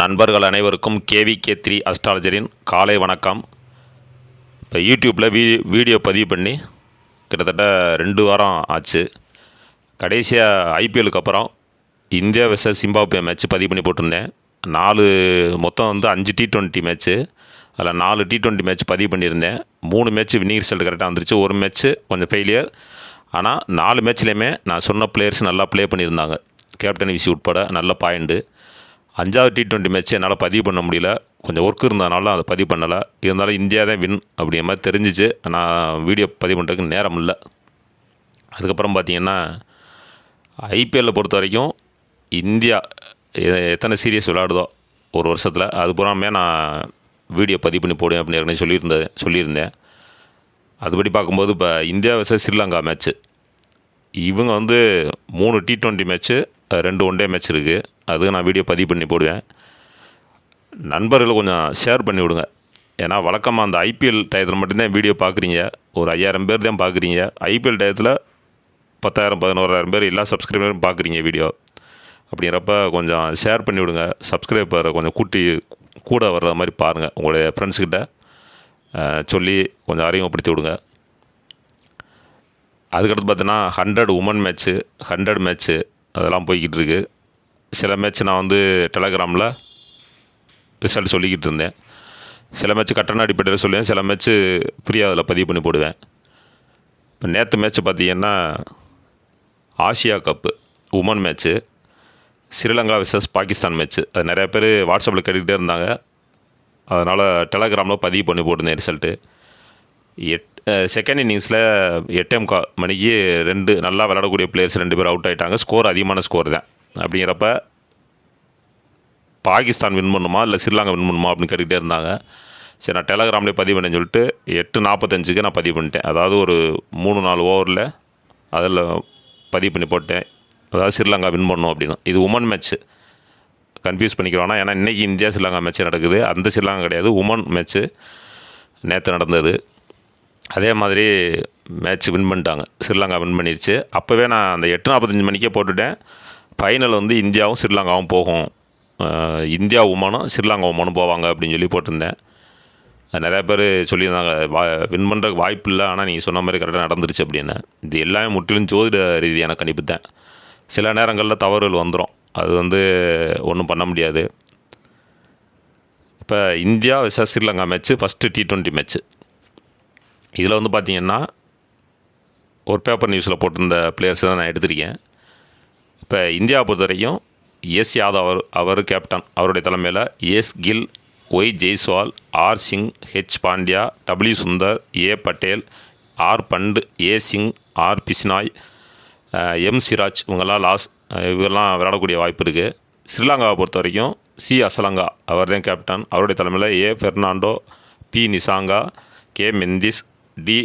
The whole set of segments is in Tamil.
நண்பர்கள் அனைவருக்கும் KVK3 அஸ்ட்ராலஜரின் காலை வணக்கம். இப்போ யூடியூப்பில் வீடியோ பதிவு பண்ணி கிட்டத்தட்ட 2 வாரம் ஆச்சு. கடைசியாக ஐபிஎலுக்கு அப்புறம் இந்தியா வெர்சஸ் ஜிம்பாப்வே மேட்ச் பதிவு பண்ணி போட்டிருந்தேன். மொத்தம் 5 T20 மேட்ச்சு. அதில் 4 T20 மேட்ச் பதிவு பண்ணியிருந்தேன். 3 மேட்ச் வின்னிங் ரிசல்ட் கரெக்டாக வந்துருச்சு. ஒரு மேட்ச்சு கொஞ்சம் ஃபெயிலியர். ஆனால் 4 மேட்ச்லேயுமே நான் சொன்ன பிளேயர்ஸ் நல்லா ப்ளே பண்ணியிருந்தாங்க. கேப்டன் விசி உட்பட நல்ல பாயிண்ட்டு. 5வது T20 மேட்ச் என்னால் பதிவு பண்ண முடியல, கொஞ்சம் ஒர்க் இருந்ததுனால அதை பதிவு பண்ணலை. இருந்தாலும் இந்தியா தான் வின் அப்படிங்கிற மாதிரி தெரிஞ்சிச்சு. நான் வீடியோ பதிவு பண்ணுறதுக்கு நேரம் இல்லை. அதுக்கப்புறம் பார்த்திங்கன்னா ஐபிஎல்லை பொறுத்த வரைக்கும் இந்தியா எத்தனை சீரியஸ் விளையாடுதோ ஒரு வருஷத்தில் அது பூராமே நான் வீடியோ பதிவு பண்ணி போடுவேன் அப்படின்னு ஏற்கனவே சொல்லியிருந்தேன். அதுபடி பார்க்கும்போது இப்போ இந்தியா வெர்சஸ் ஸ்ரீலங்கா மேட்ச்சு, இவங்க 3 T20 match, 2 one day match இருக்குது. அது நான் வீடியோ பதிவு பண்ணி போடுவேன். நண்பர்களை கொஞ்சம் ஷேர் பண்ணி விடுங்க. ஏன்னா வழக்கமாக அந்த ஐபிஎல் டயத்தில் மட்டும்தான் வீடியோ பார்க்குறீங்க. ஒரு 5000 பேர் தான் பார்க்குறீங்க. ஐபிஎல் டயத்தில் 10,000 11,000 பேர் எல்லா சப்ஸ்கிரைபரும் பார்க்குறீங்க வீடியோ. அப்படிங்கிறப்ப கொஞ்சம் ஷேர் பண்ணி விடுங்க. சப்ஸ்கிரைபரை கொஞ்சம் கூட வர்ற மாதிரி பாருங்கள். உங்களுடைய ஃப்ரெண்ட்ஸ்கிட்ட சொல்லி கொஞ்சம் அறிமுகப்படுத்தி விடுங்க. அதுக்கடுத்து பார்த்தீங்கன்னா 100 உமன் மேட்ச்சு, 100 மேட்ச்சு அதெல்லாம் போய்கிட்டு இருக்கு. சில மேட்ச் நான் டெலகிராமில் ரிசல்ட் சொல்லிக்கிட்டு இருந்தேன். சில மேட்ச் கட்டண அடிப்படையில் சொல்லுவேன், சில மேட்ச்சு ஃப்ரீயாக அதில் பதிவு பண்ணி போடுவேன். இப்போ நேற்று மேட்ச்சு பார்த்திங்கன்னா Asia cup women match, Sri Lanka versus Pakistan match. அது நிறையா பேர் வாட்ஸ்அப்பில் கேட்டுக்கிட்டே இருந்தாங்க. அதனால் டெலகிராமில் பதிவு பண்ணி போட்டிருந்தேன் ரிசல்ட்டு. செகண்ட் இன்னிங்ஸில் 8:15 மணிக்கு 2 நல்லா விளையாடக்கூடிய பிளேயர்ஸ் 2 பேர் அவுட் ஆகிட்டாங்க. ஸ்கோர் அதிகமான ஸ்கோர் தான். அப்படிங்கிறப்ப பாகிஸ்தான் வின் பண்ணுமா இல்லை ஸ்ரீலங்கா வின் பண்ணுமா அப்படின்னு கேட்டுக்கிட்டே இருந்தாங்க. சரி, நான் டெலகிராம்லேயே பதிவு பண்ணேன்னு சொல்லிட்டு 8:45க்கு நான் பதிவு பண்ணிட்டேன். அதாவது ஒரு 3-4 ஓவரில் அதில் பதிவு பண்ணி போட்டேன். அதாவது ஸ்ரீலங்கா வின் பண்ணும் அப்படின்னு. இது உமன் மேட்ச்சு, கன்ஃபியூஸ் பண்ணிக்கிறோன்னா. ஏன்னா இன்றைக்கி இந்தியா ஸ்ரீலங்கா மேட்ச்சு நடக்குது. அந்த ஸ்ரீலங்கா கிடையாது, உமன் மேட்ச்சு நேற்று நடந்தது. அதே மாதிரி மேட்ச் வின் பண்ணிட்டாங்க, ஸ்ரீலங்கா வின் பண்ணிடுச்சு. அப்போவே நான் அந்த 8:45 மணிக்கே போட்டுட்டேன். ஃபைனல் இந்தியாவும் ஸ்ரீலங்காவும் போகும், இந்தியா உமனும் ஸ்ரீலங்கா உமனும் போவாங்க அப்படின்னு சொல்லி போட்டிருந்தேன். நிறையா பேர் சொல்லியிருந்தாங்க வின் பண்ணுறதுக்கு வாய்ப்பு இல்லை, ஆனால் நீங்கள் சொன்ன மாதிரி கரெக்டாக நடந்துருச்சு அப்படின்னு. இது எல்லாமே முற்றிலும் ஜோதிட ரீதியான கணிப்பு தான். சில நேரங்களில் தவறுகள் வந்துடும், அது ஒன்றும் பண்ண முடியாது. இப்போ India versus Sri Lanka match first T20 match. இதில் பார்த்திங்கன்னா ஒரு பேப்பர் நியூஸில் போட்டிருந்த பிளேயர்ஸ் தான் நான் எடுத்திருக்கேன். இப்போ இந்தியாவை பொறுத்த வரைக்கும் எஸ் யாதவ் அவர் கேப்டன், அவருடைய தலைமையில் S Gill, Y Jaiswal, R Singh, H Pandya, W Sundar, A Patel, R Pant, A Singh, R Bishnoi, M Siraj இவங்கெல்லாம் விளையாடக்கூடிய வாய்ப்பு இருக்குது. ஸ்ரீலங்காவை பொறுத்த வரைக்கும் சி அசலங்கா அவர் தான் கேப்டன், அவருடைய தலைமையில் A Fernando, P Nissanka, K Mendis, D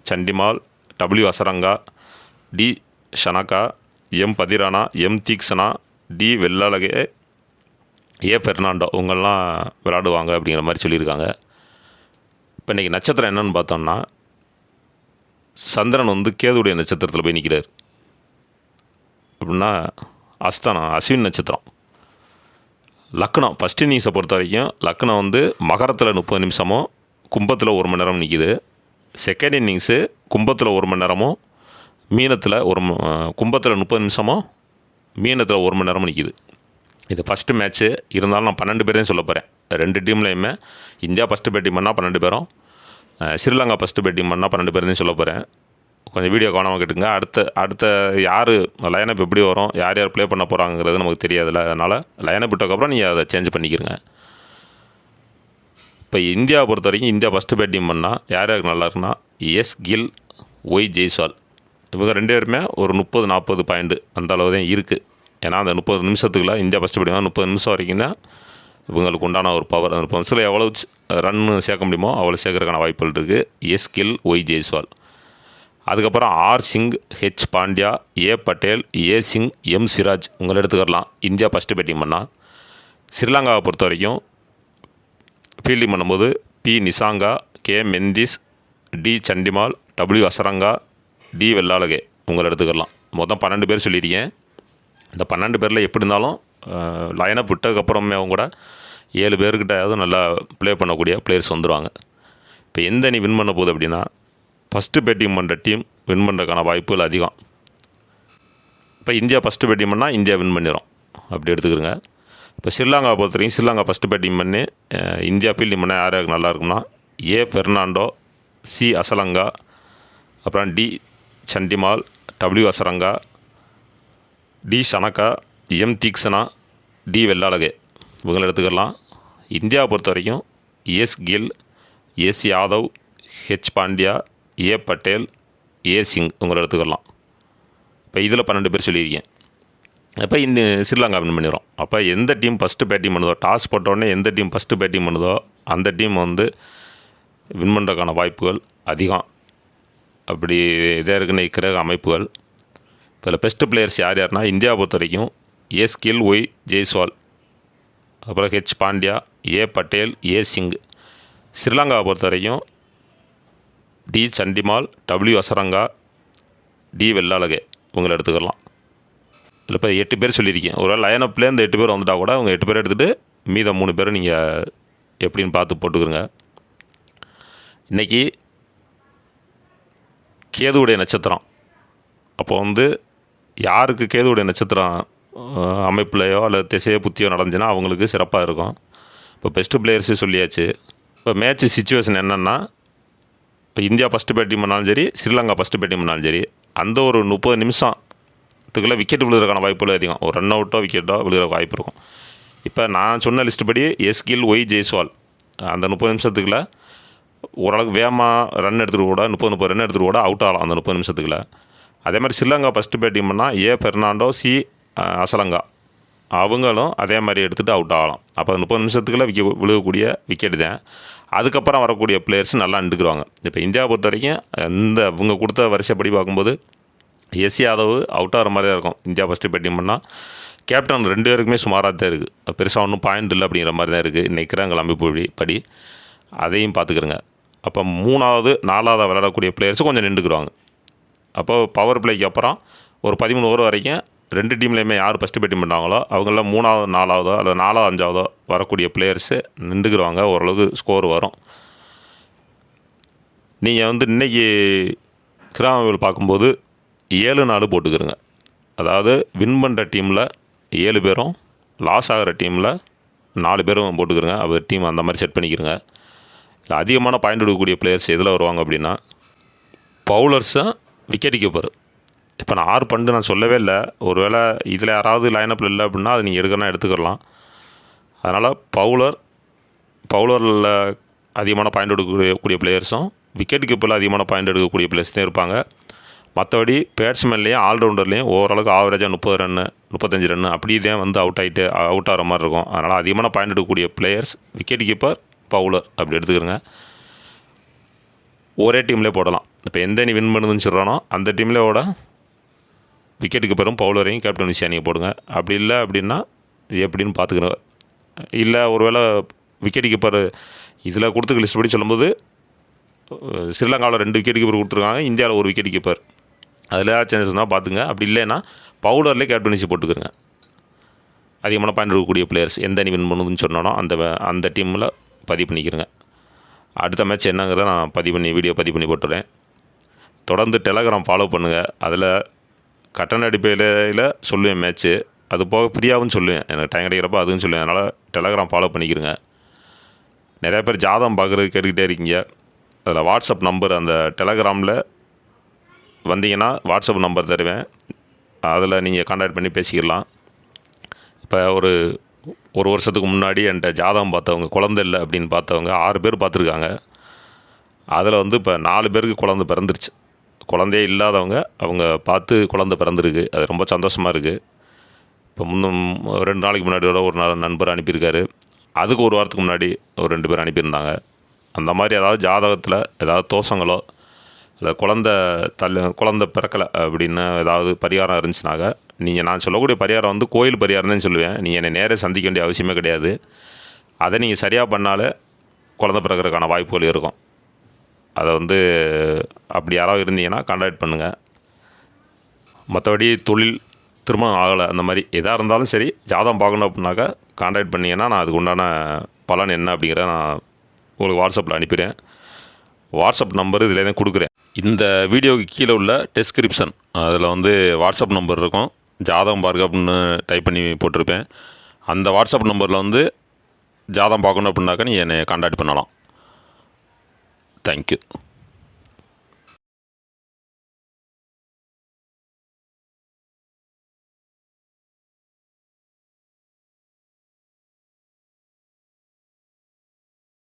Chandimal, W Hasaranga, D Shanaka, M Pathirana, M Theekshana, D Wellalage, A Fernando இவங்கெல்லாம் விளையாடுவாங்க அப்படிங்கிற மாதிரி சொல்லியிருக்காங்க. இப்போ இன்றைக்கி நட்சத்திரம் என்னென்னு பார்த்தோம்னா, சந்திரன் கேதுடைய நட்சத்திரத்தில் போய் நிற்கிறார். அப்படின்னா அஸ்தானம் அஸ்வின் நட்சத்திரம். லக்னம் ஃபஸ்ட் இன்னிங்ஸை பொறுத்த வரைக்கும் லக்னம் மகரத்தில் 30 நிமிஷமும் கும்பத்தில் 1 மணி நேரம் நிற்கிது. செகண்ட் இன்னிங்ஸு கும்பத்தில் 1 மணி நேரமும் மீனத்தில் கும்பத்தில் 30 நிமிஷமும் மீனத்தில் 1 மணி நேரமும் நிற்கிது. இது ஃபஸ்ட்டு மேட்ச்சு. இருந்தாலும் நான் 12 பேரையும் சொல்ல போகிறேன். 2 டீம்லேயுமே இந்தியா ஃபஸ்ட்டு பேட்டிங் பண்ணால் 12 பேரும், ஸ்ரீலங்கா ஃபஸ்ட்டு பேட்டிங் பண்ணால் 12 பேரையும் சொல்ல போகிறேன். கொஞ்சம் வீடியோ கவனமாக கேட்டுங்க. அடுத்த யார் லைனப் எப்படி வரும், யார் யார் ப்ளே பண்ண போகிறாங்கிறது நமக்கு தெரியாதுல்ல. அதனால் லைனப் விட்டதுக்கப்புறம் நீங்கள் அதை சேஞ்ச் பண்ணிக்கிறங்க. இப்போ இந்தியாவை பொறுத்த வரைக்கும் இந்தியா ஃபஸ்ட்டு பேட்டிங் பண்ணால் யார் யாருக்கு நல்லா இருக்குன்னா எஸ் கில், ஒய் ஜெய்ஸ்வால் இவங்க 2 பேருமே ஒரு 30-40 பாயிண்ட்டு அந்த அளவு தான் இருக்குது. ஏன்னா அந்த 30 நிமிஷத்துக்குள்ள இந்தியா ஃபஸ்ட்டு பேட்டிங் 30 நிமிஷம் வரைக்கும் தான் இவங்களுக்கு உண்டான ஒரு பவர். அந்த 30 நிமிஷத்தில் எவ்வளோ ரன்னு சேர்க்க முடியுமோ அவ்வளோ சேர்க்கறதுக்கான வாய்ப்புகள் இருக்குது. S Gill, Y Jaiswal. அதுக்கப்புறம் R Singh, H Pandya, A Patel, A Singh, M Siraj உங்களை எடுத்துக்கலாம் இந்தியா ஃபஸ்ட்டு பேட்டிங் பண்ணால். ஸ்ரீலங்காவை பொறுத்த வரைக்கும் ஃபீல்டிங் பண்ணும்போது P Nissanka, K Mendis, D Chandimal, W Hasaranga, D Wellalage உங்களை எடுத்துக்கலாம். மொத்தம் 12 பேர் சொல்லியிருக்கேன். இந்த 12 பேரில் எப்படி இருந்தாலும் லைனப் விட்டதுக்கப்புறமே அவங்க கூட 7 பேர்கிட்டையாவது நல்லா ப்ளே பண்ணக்கூடிய பிளேயர்ஸ் வந்துடுவாங்க. இப்போ எந்த அணி வின் பண்ண போகுது அப்படின்னா, ஃபஸ்ட்டு பேட்டிங் பண்ணுற டீம் வின் பண்ணுறதுக்கான வாய்ப்புகள் அதிகம். இப்போ இந்தியா ஃபஸ்ட்டு பேட்டிங் பண்ணால் இந்தியா வின் பண்ணிடும், அப்படி எடுத்துக்கிறங்க. இப்போ ஸ்ரீலங்கா பொறுத்த வரைக்கும் ஸ்ரீலங்கா ஃபஸ்ட்டு பேட்டிங் பண்ணி இந்தியா ஃபீல்டிங் பண்ணால் யார் யாருக்கு நல்லா இருக்கும்னா, ஏ பெர்னாண்டோ, சி அசலங்கா, அப்புறம் D Chandimal, W Hasaranga, D Shanaka, M Theekshana, D Wellalage இவங்களை எடுத்துக்கலாம். இந்தியாவை பொறுத்த வரைக்கும் S Gill, S Yadav, H Pandya, A Patel, A Singh இவங்களை எடுத்துக்கலாம். இப்போ இதில் 12 பேர் சொல்லியிருக்கேன். அப்போ இந்த ஸ்ரீலங்கா வின் பண்ணிடும். அப்போ எந்த டீம் ஃபஸ்ட்டு பேட்டிங் பண்ணுதோ, டாஸ் போட்டோடனே எந்த டீம் ஃபஸ்ட்டு பேட்டிங் பண்ணுதோ அந்த டீம் வந்து வின் பண்ணுறதுக்கான வாய்ப்புகள் அதிகம். அப்படி இதே இருக்குன்னு இருக்கிற அமைப்புகள். இதில் பெஸ்ட்டு பிளேயர்ஸ் யார் யாருன்னா, இந்தியாவை பொறுத்த வரைக்கும் ஏ ஸ்கில், ஒய் ஜெய்ஸ்வால், அப்புறம் H Pandya, A Patel, A Singh. ஸ்ரீலங்காவை பொறுத்த வரைக்கும் D Chandimal, W Hasaranga, D Wellalage இவங்களை எடுத்துக்கலாம். இதில் இப்போ 8 பேர் சொல்லியிருக்கேன். ஒரு லைனப்பில் இந்த 8 பேர் வந்துட்டால் கூட அவங்க 8 பேர் எடுத்துகிட்டு மீத 3 பேர் நீங்கள் எப்படின்னு பார்த்து போட்டுக்கிறங்க. இன்றைக்கி கேதுவுடைய நட்சத்திரம். அப்போ வந்து யாருக்கு கேதுவுடைய நட்சத்திரம் அமைப்புலையோ அல்லது திசையோ புத்தியோ நடந்துச்சுன்னா அவங்களுக்கு சிறப்பாக இருக்கும். இப்போ பெஸ்ட்டு பிளேயர்ஸு சொல்லியாச்சு. இப்போ மேட்ச்சு சிச்சுவேஷன் என்னென்னா, இப்போ இந்தியா ஃபஸ்ட்டு பேட்டிங் பண்ணாலும் சரி, ஸ்ரீலங்கா ஃபஸ்ட்டு பேட்டிங் பண்ணாலும் சரி, அந்த ஒரு 30 நிமிஷத்துக்குள்ளே விக்கெட் விழுகிறதுக்கான வாய்ப்புகள் அதிகம். ஒரு ரன் அவுட்டோ விக்கெட்டோ விழுகிற வாய்ப்பு இருக்கும். இப்போ நான் சொன்ன லிஸ்ட்டு படி எஸ் கில், ஒய் ஜெய்ஸ்வால் அந்த 30 நிமிஷத்துக்குள்ளே ஓரளவுக்கு வேகமாக ரன் எடுத்துகிட்டு கூட 30 ரன் எடுத்துகிட்டு கூட அவுட் ஆகலாம் அந்த 30 நிமிஷத்துக்குள்ளே. அதே மாதிரி ஸ்ரீலங்கா ஃபஸ்ட்டு பேட்டிங் பண்ணால் ஏ பெர்னாண்டோ, சி அசலங்கா அவங்களும் அதே மாதிரி எடுத்துகிட்டு அவுட் ஆகலாம். அப்போ 30 நிமிஷத்துக்குள்ளே விழுகக்கூடிய விக்கெட்டு தான். அதுக்கப்புறம் வரக்கூடிய பிளேயர்ஸ் நல்லா நின்றுக்குருவாங்க. இப்போ இந்தியாவை பொறுத்த வரைக்கும் இவங்க கொடுத்த வரிசைப்படி பார்க்கும்போது எஸ் யாதவ் அவுட் ஆகிற மாதிரி தான் இருக்கும். இந்தியா ஃபஸ்ட்டு பேட்டிங் பண்ணால் கேப்டன் 2 பேருக்குமே சுமாராக தான் இருக்குது. பெருசாக ஒன்றும் பாயிண்ட் இல்லை அப்படிங்கிற மாதிரி தான் இருக்குது இன்றைக்கிறாங்க அமைப்பு படி. அதையும் பார்த்துக்கிறங்க. அப்போ 3வது 4வது விளையாடக்கூடிய பிளேயர்ஸும் கொஞ்சம் நின்றுக்குருவாங்க. அப்போது பவர் பிளேக்கு அப்புறம் ஒரு 13 ஓவர் வரைக்கும் 2 டீம்லேயுமே யார் ஃபஸ்ட்டு பேட்டிங் பண்ணாங்களோ அவங்களாம் 3வது 4வதோ அல்லது 4வது 5வதோ வரக்கூடிய பிளேயர்ஸு நின்றுக்குருவாங்க. ஓரளவுக்கு ஸ்கோர் வரும். நீங்கள் வந்து இன்றைக்கி கிராமங்கள் பார்க்கும்போது 7-4 போட்டுக்கிறங்க. அதாவது வின் பண்ணுற டீமில் 7 பேரும், லாஸ் ஆகிற டீமில் 4 பேரும் போட்டுக்கிறங்க. அவர் டீம் அந்த மாதிரி செட் பண்ணிக்கிறங்க. இல்லை அதிகமான பாயிண்ட் எடுக்கக்கூடிய பிளேயர்ஸ் எதில் வருவாங்க அப்படின்னா, பவுலர்ஸும் விக்கெட் கீப்பர். இப்போ நான் 6 பண்டு நான் சொல்லவே இல்லை. ஒரு வேளை இதில் யாராவது லைனப்பில் இல்லை அப்படின்னா அது நீங்கள் எடுக்கணும்னா எடுத்துக்கலாம். அதனால் பவுலரில் அதிகமான பாயிண்ட் எடுக்கக்கூடிய பிளேயர்ஸும் விக்கெட் கீப்பரில் அதிகமான பாயிண்ட் எடுக்கக்கூடிய பிளேயர்ஸ் தான் இருப்பாங்க. மற்றபடி பேட்ஸ்மேன்லேயும் ஆல்ரவுண்டர்லேயும் ஓரளவுக்கு ஆவரேஜாக 30 ரன்னு 35 ரன்னு அப்படி தான் வந்து அவுட் ஆகிற மாதிரி இருக்கும். அதனால் அதிகமான பாயிண்ட் எடுக்கக்கூடிய பிளேயர்ஸ் விக்கெட் கீப்பர், பவுலர் அப்படி எடுத்துக்கிறங்க. ஒரே டீம்லேயே போடலாம். இப்போ எந்த அணி வின் பண்ணுதுன்னு சொல்கிறானோ அந்த டீம்லேயோட விக்கெட் கீப்பரும் பவுலரையும் கேப்டன் விஷயம் நீங்கள் போடுங்க. அப்படி இல்லை அப்படின்னா எப்படின்னு பார்த்துக்கிறோம். இல்லை ஒருவேளை விக்கெட் கீப்பர் இதில் கொடுத்துக்க லிஸ்ட் படி சொல்லும்போது ஸ்ரீலங்காவில் 2 விக்கெட் கீப்பர் கொடுத்துருக்காங்க, இந்தியாவில் 1 விக்கெட் கீப்பர். அதில் ஏதாவது சேஞ்சஸ் தான் பார்த்துங்க. அப்படி இல்லைன்னா பவுலர்லேயே கேப்டன்சி போட்டுக்கிறங்க. அதிகமான பாயிண்ட் இருக்கக்கூடிய பிளேயர்ஸ் எந்த அணி வின் பண்ணுதுன்னு சொன்னானோ அந்த டீமில் பதிவு பண்ணிக்கிறங்க. அடுத்த மேட்ச் என்னங்கிறத நான் வீடியோ பதிவு பண்ணி போட்டுறேன். தொடர்ந்து டெலகிராம் ஃபாலோ பண்ணுங்கள். அதில் கட்டண அடிப்படையில் சொல்லுவேன் மேட்ச்சு. அது போக ஃப்ரீயாகவும் சொல்லுவேன். எனக்கு டைம் கிடைக்கிறப்ப அதுவும் சொல்லுவேன். அதனால் டெலகிராம் ஃபாலோ பண்ணிக்கிறங்க. நிறையா பேர் ஜாதகம் பார்க்குறது கேட்டுக்கிட்டே இருக்கீங்க. அதில் வாட்ஸ்அப் நம்பர் அந்த டெலகிராமில் வந்தீங்கன்னா வாட்ஸ்அப் நம்பர் தருவேன். அதில் நீங்கள் கான்டாக்ட் பண்ணி பேசிக்கலாம். இப்போ ஒரு வருஷத்துக்கு முன்னாடி என்கிட்ட ஜாதகம் பார்த்தவங்க, குழந்தை இல்லை அப்படின்னு பார்த்தவங்க 6 பேர் பார்த்துருக்காங்க. அதில் வந்து இப்போ 4 பேருக்கு குழந்தை பிறந்துருச்சு. குழந்தையே இல்லாதவங்க அவங்க பார்த்து குழந்தை பிறந்திருக்கு. அது ரொம்ப சந்தோஷமாக இருக்குது. இப்போ 2 நாளைக்கு முன்னாடியோட ஒரு நண்பர் அனுப்பியிருக்காரு. அதுக்கு ஒரு வாரத்துக்கு முன்னாடி ஒரு 2 பேர் அனுப்பியிருந்தாங்க. அந்த மாதிரி ஏதாவது ஜாதகத்தில் ஏதாவது தோஷங்களோ இல்லை குழந்தை பிறக்கலை அப்படின்னு ஏதாவது பரிகாரம் இருந்துச்சுனாக்க நான் சொல்லக்கூடிய பரிகாரம் வந்து கோயில் பரிகாரம் தான் சொல்லுவேன். நீங்கள் என்னை நேரே சந்திக்க வேண்டிய அவசியமே கிடையாது. அதை நீங்கள் சரியாக பண்ணாலே குழந்தை பிறக்கிறதுக்கான வாய்ப்புகள் இருக்கும். அதை வந்து அப்படி யாராவது இருந்தீங்கன்னா கான்டாக்ட் பண்ணுங்கள். மற்றபடி தொழில் திருமணம் ஆகலை அந்த மாதிரி எதாக இருந்தாலும் சரி ஜாதகம் பார்க்கணும் அப்படின்னாக்கா கான்டாக்ட் பண்ணிங்கன்னா நான் அதுக்கு உண்டான பலன் என்ன அப்படிங்கிறத நான் உங்களுக்கு வாட்ஸ்அப்பில் அனுப்பிடுறேன். வாட்ஸ்அப் நம்பர் இதில் தான் கொடுக்குறேன். இந்த வீடியோவுக்கு கீழே உள்ள டெஸ்கிரிப்ஷன் அதில் வந்து வாட்ஸ்அப் நம்பர் இருக்கும். ஜாதகம் பார்க்க அப்படின்னு டைப் பண்ணி போட்டிருப்பேன். அந்த வாட்ஸ்அப் நம்பரில் வந்து ஜாதகம் பார்க்கணும் அப்படின்னாக்கா நீங்கள் என்னை கான்டாக்ட் பண்ணலாம். தேங்க்யூ.